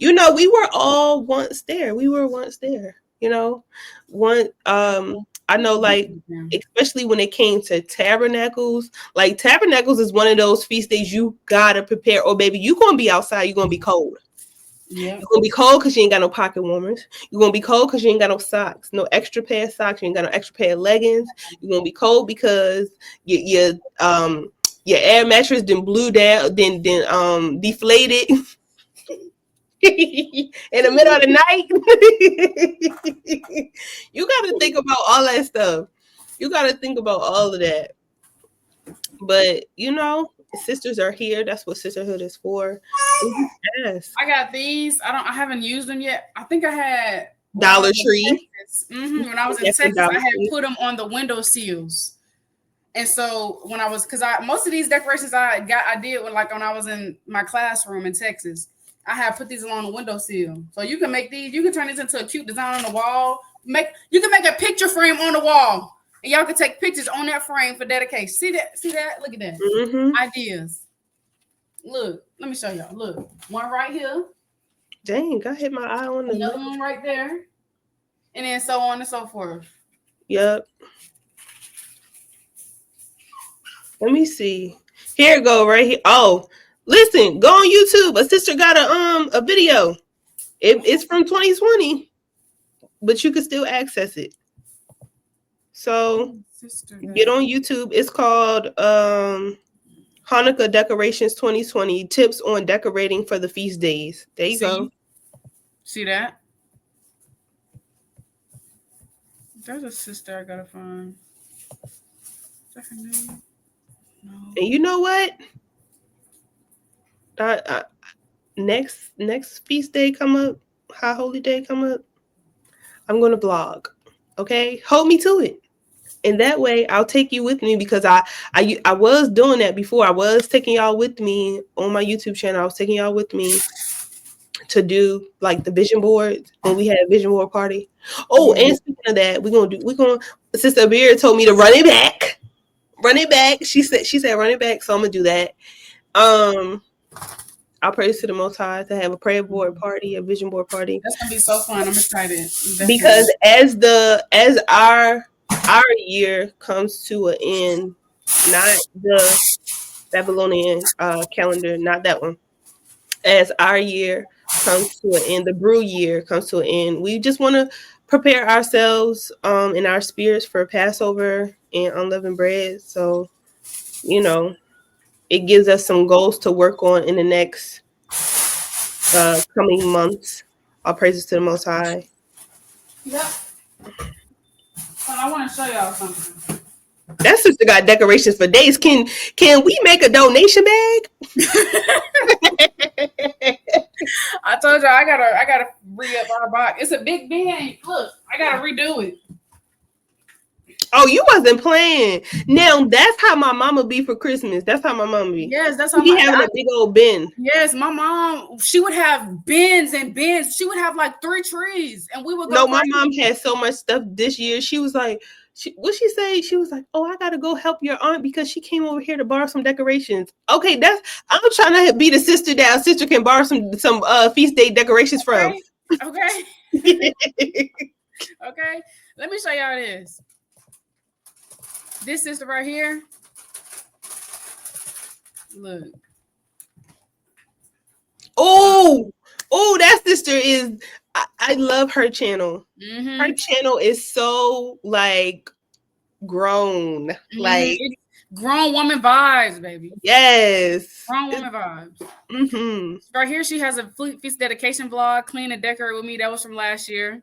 we were all once there. We were once there. I know, like, especially when it came to tabernacles, like tabernacles is one of those feast days you gotta prepare. Or baby, you're gonna be outside, you're gonna be cold. Yeah, you're gonna be cold because you ain't got no pocket warmers. You're gonna be cold because you ain't got no socks, no extra pair of socks. You ain't got no extra pair of leggings. You're gonna be cold because your air mattress then blew down, then deflated. In the middle of the night. You got to think about all that stuff. You got to think about all of that. But sisters are here. That's what sisterhood is for. Yes. I got these. I haven't used them yet. I think I had Dollar Tree. When I was in Texas, I had put them on the window sills. And so when I was, because most of these decorations I did when I was in my classroom in Texas. I have put these along the windowsill. So you can make these, you can turn these into a cute design on the wall. You can make a picture frame on the wall. And y'all can take pictures on that frame for dedication. See that? Look at that. Mm-hmm. Ideas. Look, let me show y'all. Look, one right here. Dang, I hit my eye on another one right there. And then so on and so forth. Yep. Let me see. Here it go right here. Oh, listen, go on YouTube. A sister got a video. It's from 2020, but you can still access it. So get on YouTube. It's called Hanukkah Decorations 2020 Tips on Decorating for the Feast Days. There you go. See that? There's a sister I gotta find. Is that her name? No. And you know what? Next feast day come up, high holy day come up, I'm gonna vlog. Okay, hold me to it, and that way I'll take you with me, because I was doing that before. I was taking y'all with me on my YouTube channel. I was taking y'all with me to do like the vision boards when we had a vision board party. Oh, and speaking of that, we're gonna Sister Abarriyah told me to run it back. She said run it back, so I'm gonna do that. I'll praise to the Most High to have a prayer board party, a vision board party. That's gonna be so fun. I'm excited. Definitely. Because as our year comes to an end, not the Babylonian calendar, not that one. As our year comes to an end. The brew year comes to an end. We just want to prepare ourselves in our spirits for Passover and unleavened bread. So, you know, it gives us some goals to work on in the next coming months. All praises to the Most High. Yep. But I want to show y'all something. That sister got decorations for days. Can we make a donation bag? I told y'all I gotta re-up our box. It's a big bin. Look, I gotta redo it. Oh, you wasn't playing. Now that's how my mama be for Christmas. That's how my mama be. Yes, that's how she having a big old bin. Yes, my mom, she would have bins and bins. She would have like 3 trees, and we would go. No, my mom had so much stuff this year. She was like, what she say? She was like, "Oh, I gotta go help your aunt because she came over here to borrow some decorations." Okay, I'm trying to be the sister that a sister can borrow some feast day decorations from. Okay. Okay. Let me show y'all this. This sister right here. Look. Oh, that sister is. I love her channel. Mm-hmm. Her channel is so like grown, like it's grown woman vibes, baby. Yes, grown woman vibes. Mm-hmm. Right here, she has a feast dedication vlog, clean and decorate with me. That was from last year.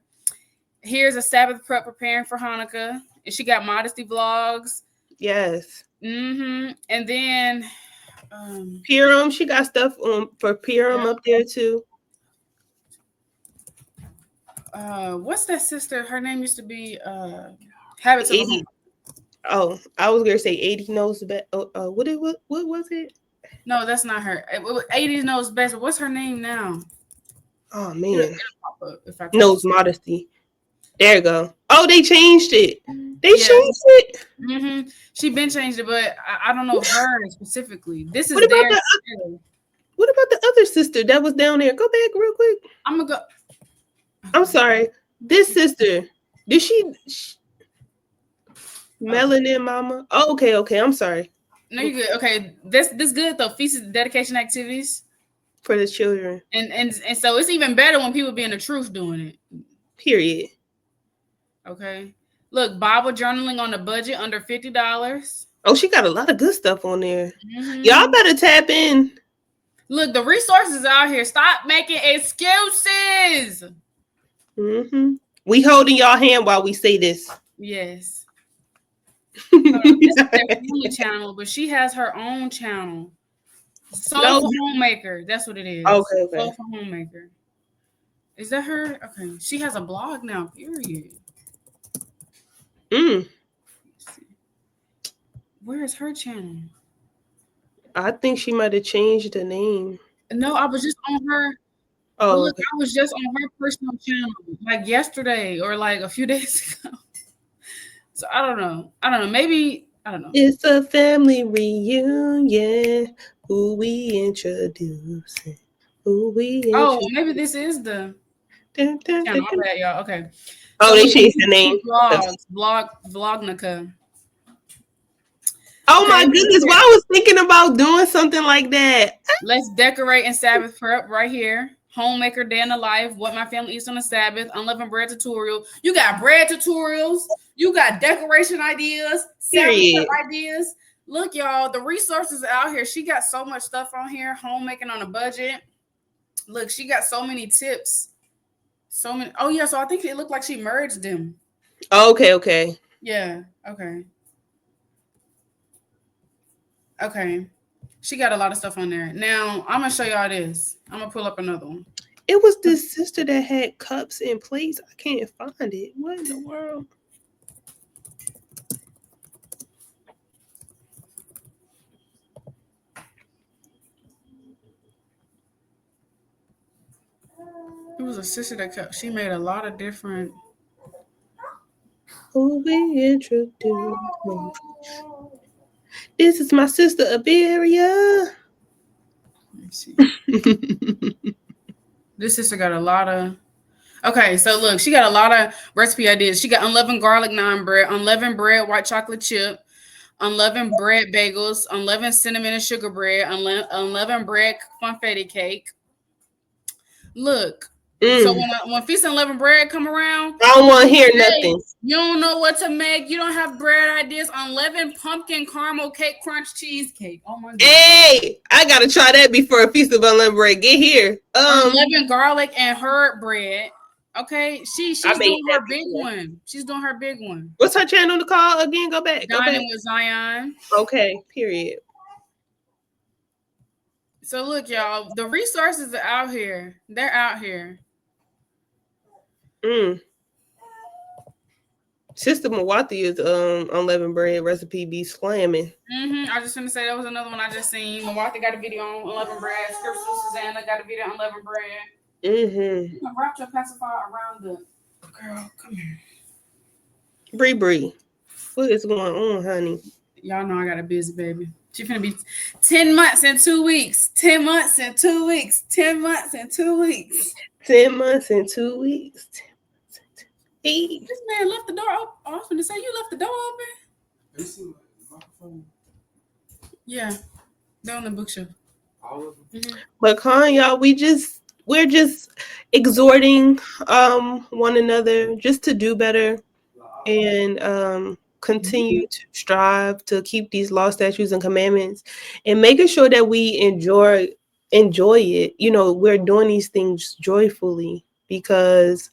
Here's a Sabbath prep preparing for Hanukkah, and she got modesty vlogs. Yes. Mm-hmm. And then Purim, she got stuff for Purim up there too. What's that sister? Her name used to be Habits of a Home. Oh, I was gonna say 80 knows the best. What was it? No, that's not her. 80 knows best. But what's her name now? Oh man, it'll pop up if I knows modesty. There you go. Oh, they changed it. They changed it. Mm-hmm. She been changed it, but I don't know her specifically. This is what about the other sister that was down there? Go back real quick. I'm gonna go. I'm sorry. This sister, did she Melanin Mama? Oh, okay. I'm sorry. No, you're good. Okay, this good though. Feast dedication activities for the children, and so it's even better when people be in the truth doing it. Period. Okay. Look, Bible journaling on a budget under $50. Oh, she got a lot of good stuff on there. Mm-hmm. Y'all better tap in. Look, the resources out here. Stop making excuses. Mm-hmm. We holding y'all hand while we say this. Yes. This is their family channel, but she has her own channel. Soul for Homemaker. That's what it is. Okay. Soul for Homemaker. Is that her? Okay. She has a blog now, period. Where is her channel? I think she might have changed the name. No, I was just on her. Oh, look, I was just on her personal channel like yesterday or like a few days ago. So I don't know. Maybe, I don't know. It's a family reunion. Who we introducing? Oh, maybe this is the channel. My bad, y'all. Okay. Oh, so they changed the name. Vlognica. Oh my goodness! Well, I was thinking about doing something like that. Let's decorate and Sabbath prep right here. Homemaker day in the life. What my family eats on the Sabbath. Unleavened bread tutorial. You got bread tutorials. You got decoration ideas. Sabbath prep ideas. Look, y'all, the resources out here. She got so much stuff on here. Homemaking on a budget. Look, she got so many tips. So many. Oh yeah, so I think it looked like she merged them. Okay. Yeah. Okay. Okay. She got a lot of stuff on there. Now, I'm going to show y'all this. I'm going to pull up another one. It was this sister that had cups and plates. I can't find it. What in the world? It was a sister that she made a lot of different. Who we introduced. This is my sister Abarriyah. Let's see. This sister got a lot of. Okay, so look, she got a lot of recipe ideas. She got unleavened garlic naan bread, unleavened bread white chocolate chip, unleavened bread bagels, unleavened cinnamon and sugar bread, unleavened bread confetti cake, Look. So Mm. when Feast and Unleavened Bread come around, I don't want to hear hey, nothing. you don't know what to make. You don't have bread ideas. Unleavened pumpkin caramel cake crunch cheesecake. Oh my god. Hey, I gotta try that before a Feast of Unleavened Bread. Get here. Unleavened garlic and herb bread. Okay, I she's made doing that her big before. one. She's doing her big one. What's her channel to call again? Go back. Go back. Dining with Zion. Okay. Period. So look, y'all, the resources are out here. They're out here. Mm. Sister Mawathi's unleavened bread recipe be slamming. I just want to say that was another one I just seen. Milwaukee got a video on unleavened bread. Scripture Susanna got a video on unleavened bread. Mm-hmm. You can wrap your pacifier around the girl. Come here. Bree. What is going on, honey? Y'all know I got a busy baby. She finna be 10 months and 2 weeks. 10 months and 2 weeks. 10 months and 2 weeks. 10 months and 2 weeks. 10 months and 2 weeks. This man left the door open. I was finna say, you left the door open? Yeah. They're on the bookshelf. All of them. Mm-hmm. But con, y'all, we're just exhorting one another just to do better and continue to strive to keep these law, statutes, and commandments, and making sure that we enjoy it. You know, we're doing these things joyfully because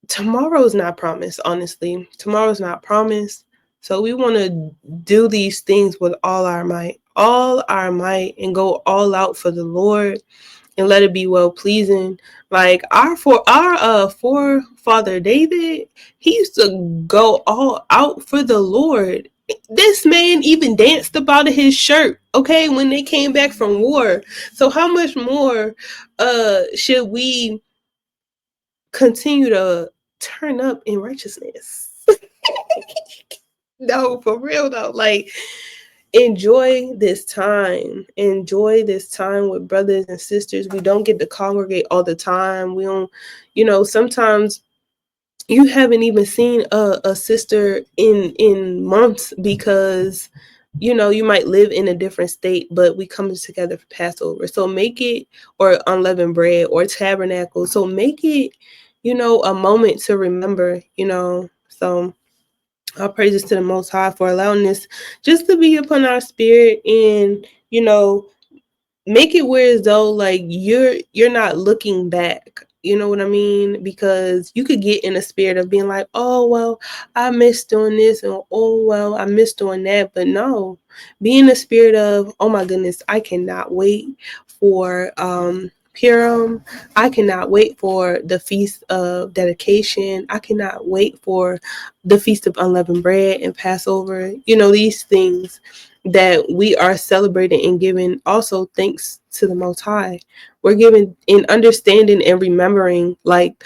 tomorrow's not promised. Honestly, tomorrow's not promised. So we want to do these things with all our might, and go all out for the Lord and let it be well pleasing. Like our forefather David, he used to go all out for the Lord. This man even danced about his shirt, okay, when they came back from war. So how much more should we continue to turn up in righteousness? No, for real though. Like, enjoy this time. Enjoy this time with brothers and sisters. We don't get to congregate all the time. We don't, sometimes you haven't even seen a sister in months because you might live in a different state, but we come together for Passover. So make it, or unleavened bread, or tabernacle. So make it, a moment to remember, So all praises to the Most High for allowing this just to be upon our spirit, and make it where as though like you're not looking back. You know what I mean? Because you could get in a spirit of being like, oh well, I miss doing this, and oh well, I miss doing that. But no, be in the spirit of, oh my goodness, I cannot wait for Purim. I cannot wait for the Feast of Dedication. I cannot wait for the Feast of Unleavened Bread and Passover. These things that we are celebrating and giving also thanks to the Most High. We're giving in understanding and remembering like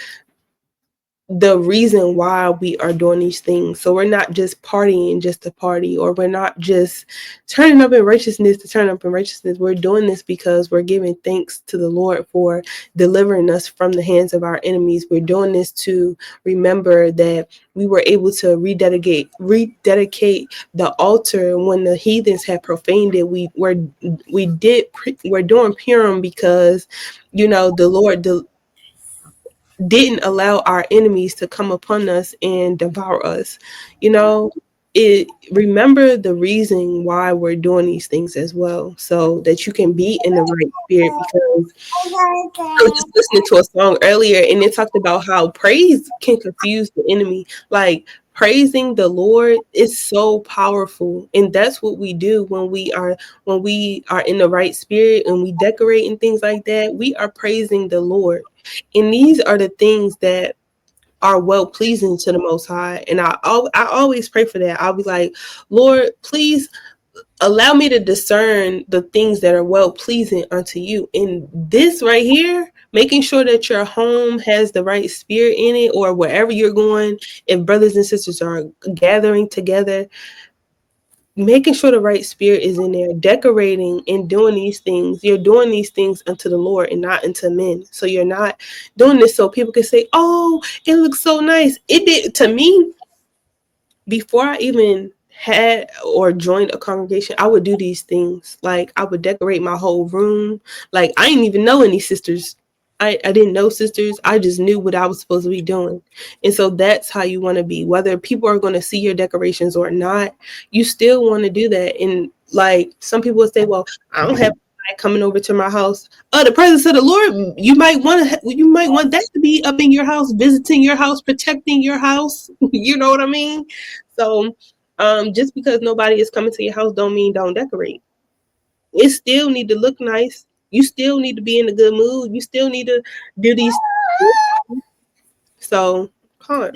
the reason why we are doing these things. So we're not just partying just to party, or we're not just turning up in righteousness to turn up in righteousness. We're doing this because we're giving thanks to the Lord for delivering us from the hands of our enemies. We're doing this to remember that we were able to rededicate the altar when the heathens had profaned it. We're doing Purim because the Lord didn't allow our enemies to come upon us and devour us. Remember the reason why we're doing these things as well, so that you can be in the right spirit. Because I was just listening to a song earlier, and it talked about how praise can confuse the enemy. Like, praising the Lord is so powerful, and that's what we do when we are in the right spirit and we decorate and things like that. We are praising the Lord, and these are the things that are well pleasing to the Most High. And I always pray for that. I'll be like, Lord, please allow me to discern the things that are well pleasing unto you. And this right here, making sure that your home has the right spirit in it, or wherever you're going, if brothers and sisters are gathering together, making sure the right spirit is in there, decorating and doing these things. You're doing these things unto the Lord and not unto men. So you're not doing this so people can say, oh, it looks so nice. It did to me. Before I even had or joined a congregation, I would do these things. Like, I would decorate my whole room. Like, I didn't even know any sisters. I didn't know sisters. I just knew what I was supposed to be doing. And so that's how you want to be. Whether people are going to see your decorations or not, you still want to do that. And like some people would say, well, I don't have coming over to my house. The presence of the Lord, you might want that to be up in your house, visiting your house, protecting your house. You know what I mean? So just because nobody is coming to your house don't mean don't decorate. It still need to look nice. You still need to be in a good mood. You still need to do these. So, con.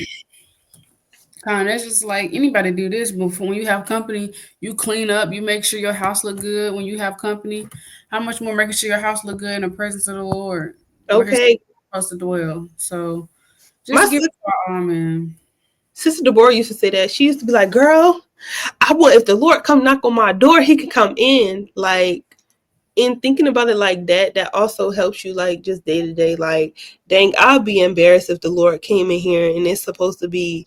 That's just like anybody do this. But when you have company, you clean up, you make sure your house look good. When you have company, how much more making sure your house look good in the presence of the Lord, where His Okay. supposed to dwell. So My just give it to our man. sister Deborah used to say that. She used to be like, girl, I want, if the Lord come knock on my door, he could come in. Like, in thinking about it like that, that also helps you, like, just day to day. Like, dang, I'll be embarrassed if the Lord came in here and it's supposed to be,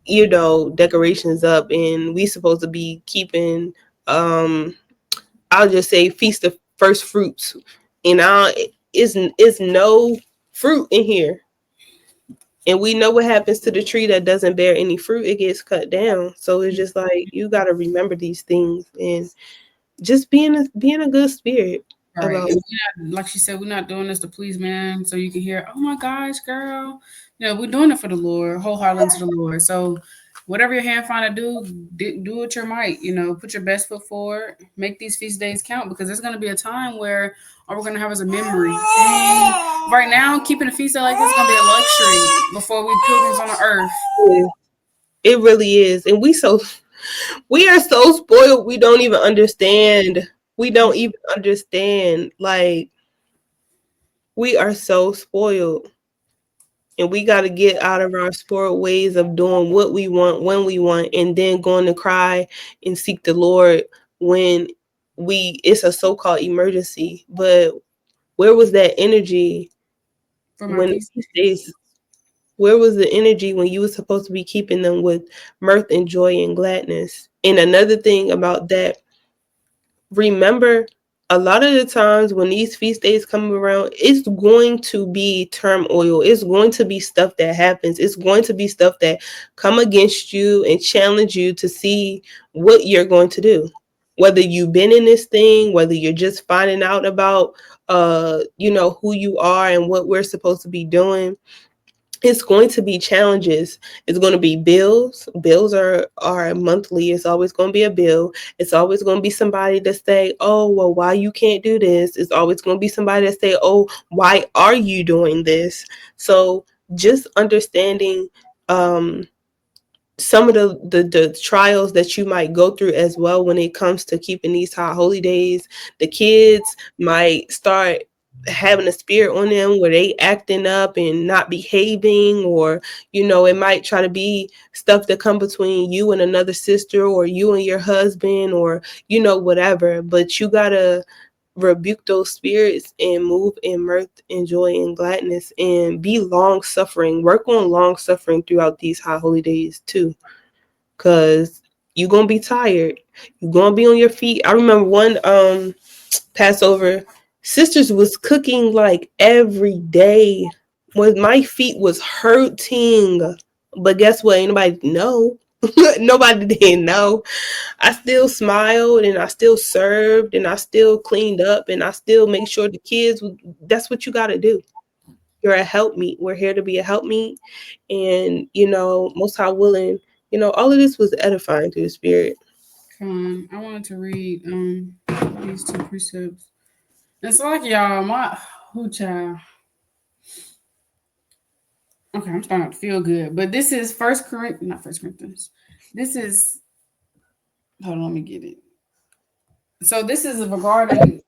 decorations up and we supposed to be keeping, I'll just say feast of first fruits. And is no fruit in here. And we know what happens to the tree that doesn't bear any fruit. It gets cut down. So it's just like you got to remember these things and just being a good spirit Right. about. And we not, like she said, we're not doing this to please man. So you can hear, oh my gosh, girl. We're doing it for the Lord, wholeheartedly to the Lord. So whatever your hand find to do what your might. Put your best foot forward. Make these feast days count because there's going to be a time where all we're going to have is a memory. Dang. Right now, keeping a feast day like this is going to be a luxury before we pilgrims on the earth. It really is. And we are so spoiled we don't even understand. We don't even understand. Like, we are so spoiled. And we got to get out of our spoiled ways of doing what we want when we want, and then going to cry and seek the Lord when it's a so-called emergency. But where was that energy For my when feast these days. days? Where was the energy when you were supposed to be keeping them with mirth and joy and gladness? And another thing about that, remember, a lot of the times when these feast days come around, it's going to be turmoil. It's going to be stuff that happens. It's going to be stuff that come against you and challenge you to see what you're going to do. Whether you've been in this thing, whether you're just finding out about who you are and what we're supposed to be doing, it's going to be challenges. It's going to be bills. Bills are monthly. It's always going to be a bill. It's always going to be somebody that say, oh, well, why you can't do this? It's always going to be somebody that say, oh, why are you doing this? So just understanding some of the trials that you might go through as well when it comes to keeping these high holy days. The kids might start having a spirit on them where they acting up and not behaving, or it might try to be stuff that come between you and another sister, or you and your husband, or whatever. But you gotta rebuke those spirits and move in mirth and joy and gladness, and be long suffering. Work on long suffering throughout these high holy days too, because you're gonna be tired. You're gonna be on your feet. I remember one Passover, sisters was cooking like every day when my feet was hurting. But guess what? Anybody know? Nobody didn't know. I still smiled and I still served and I still cleaned up and I still make sure the kids. That's what you got to do. You're a helpmeet. We're here to be a helpmeet, and most high willing. All of this was edifying to the spirit. I wanted to read these two precepts. It's like y'all, my who child. Okay, I'm starting to feel good. But this is First Corinthians, not First Corinthians. This is hold on, let me get it. So this is regarding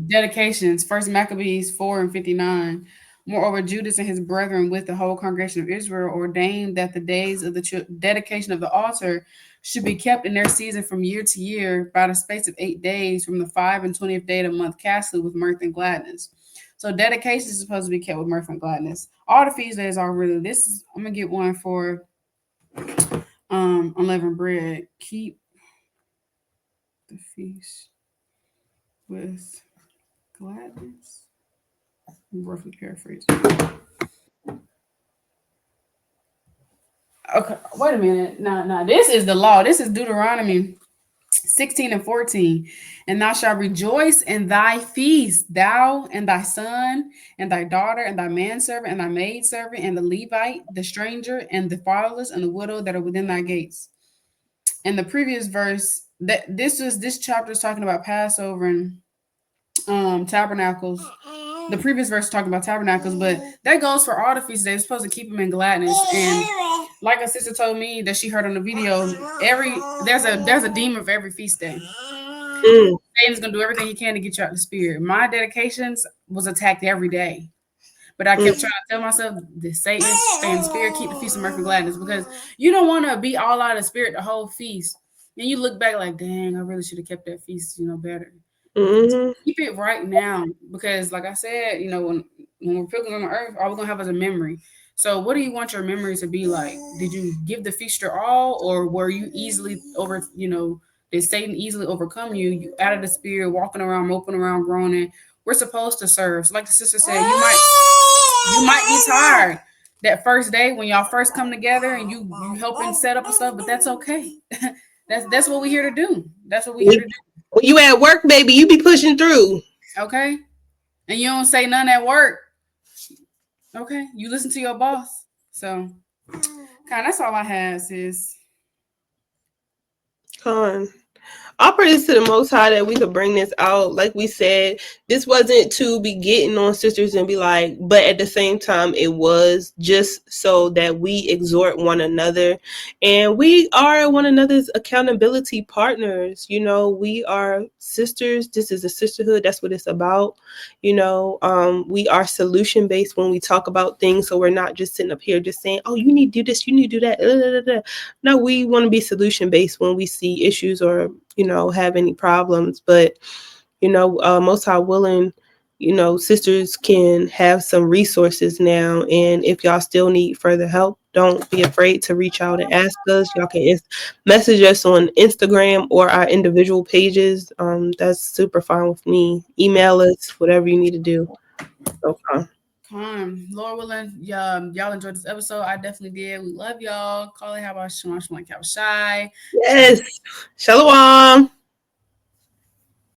dedications. First Maccabees 4:59. Moreover, Judas and his brethren with the whole congregation of Israel ordained that the days of the dedication of the altar should be kept in their season from year to year by the space of 8 days from the 5 and 20th day of the month Caslu with mirth and gladness. So dedication is supposed to be kept with mirth and gladness. All the feast days are really this is I'm gonna get one for unleavened bread. Keep the feast with gladness. Roughly paraphrase. Okay, wait a minute. Now, this is the law. This is Deuteronomy 16 and 14. And thou shalt rejoice in thy feast, thou and thy son, and thy daughter, and thy manservant, and thy maidservant, and the Levite, the stranger, and the fatherless, and the widow that are within thy gates. In the previous verse, this chapter is talking about Passover and tabernacles. The previous verse is talking about tabernacles, but that goes for all the feast days. It's supposed to keep them in gladness. And like a sister told me that she heard on the video, there's a demon for every feast day. Satan's gonna do everything he can to get you out the spirit. My dedications was attacked every day, but I kept trying to tell myself that Satan stay in the spirit, keep the feast of mirth and gladness, because you don't want to be all out of spirit the whole feast. And you look back like, dang, I really should have kept that feast, better. Keep it right now, because like I said, when we're pilgrims on the earth, all we're gonna have is a memory. So what do you want your memory to be like? Did you give the feast your all, or were you easily over, did Satan easily overcome you? You out of the spirit, walking around, moping around, groaning. We're supposed to serve. So like the sister said, you might be tired that first day when y'all first come together and you helping set up and stuff, but that's okay. that's what we're here to do. That's what we're here to do. When you at work, baby, you be pushing through. Okay. And you don't say none at work. Okay. You listen to your boss. So, that's all I have, sis. All praise to the Most High that we could bring this out. Like we said, this wasn't to be getting on sisters and be like, but at the same time, it was just so that we exhort one another. And we are one another's accountability partners. We are sisters. This is a sisterhood. That's what it's about. We are solution-based when we talk about things. So we're not just sitting up here just saying, oh, you need to do this, you need to do that. No, we want to be solution-based when we see issues or have any problems. But Most High willing, sisters can have some resources now, and if y'all still need further help, don't be afraid to reach out and ask us. Y'all can message us on Instagram or our individual pages. That's super fine with me. Email us, whatever you need to do. Okay. Lord willing, y'all enjoyed this episode. I definitely did. We love y'all. Call it Habasham, like Yahawashi. Yes. Shalawam.